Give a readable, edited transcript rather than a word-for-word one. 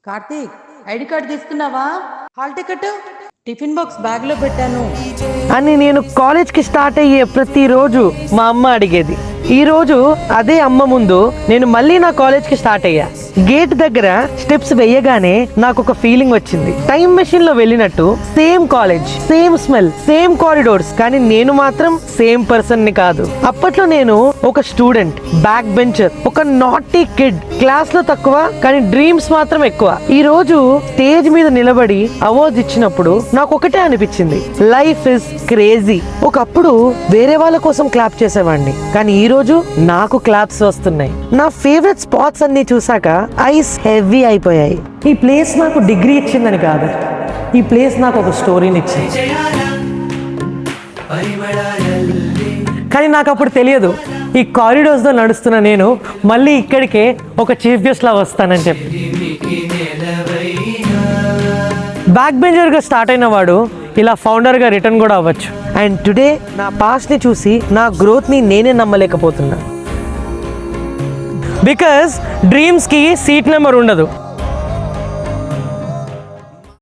Karthik, ID card తీసుకున్నావా? Hall ticket tiffin box bag లో పెట్టాను అని నేను కాలేజ్కి స్టార్ట్ అయ్యే ప్రతిరోజు మా అమ్మ అడిగేది. ఈ రోజు అదే అమ్మ ముందు నేను మళ్ళీ నా కాలేజ్కి స్టార్ట్ అయ్యా. గేట్ దగ్గర స్టెప్స్ వేయగానే నాకు ఒక ఫీలింగ్ వచ్చింది. టైం మెషిన్ లో వెళ్ళినట్టు. Same college, same smell, same corridors, కానీ నేను మాత్రం సేమ్ పర్సన్ ని కాదు. అప్పట్లో నేను ఒక స్టూడెంట్, బ్యాక్ బెంచర్, ఒక నాటీ కిడ్, క్లాస్ లో తక్కువ కానీ డ్రీమ్స్ మాత్రం ఎక్కువ. ఈ రోజు స్టేజ్ మీద నిలబడి అవార్డ్స్ ఇచ్చినప్పుడు నాకు ఒకటే అనిపించింది, లైఫ్ ఇస్ క్రేజీ. ఒకప్పుడు వేరే వాళ్ళ కోసం క్లాప్ చేసేవాడిని, కానీ ఈ రోజు నాకు క్లాప్స్ వస్తున్నాయి. నా ఫేవరెట్ స్పాట్స్ అన్ని చూసాక ఐస్ హెవీ అయిపోయాయి. ఈ ప్లేస్ నాకు డిగ్రీ ఇచ్చిందని కాదు, ఈ ప్లేస్ నాకు ఒక స్టోరీని ఇచ్చింది. కానీ నాకు అప్పుడు తెలియదు, ఈ కారిడోర్స్లో నడుస్తున్న నేను మళ్ళీ ఇక్కడికే ఒక చీఫ్ గెస్ట్లా వస్తానని చెప్పి. బ్యాక్ బెంచర్గా స్టార్ట్ అయిన వాడు ఇలా ఫౌండర్గా రిటర్న్ కూడా అవ్వచ్చు. అండ్ టుడే నా పాస్ట్ని చూసి నా గ్రోత్ని నేనే నమ్మలేకపోతున్నా. బికాస్ డ్రీమ్స్కి సీట్ నెంబర్ ఉండదు.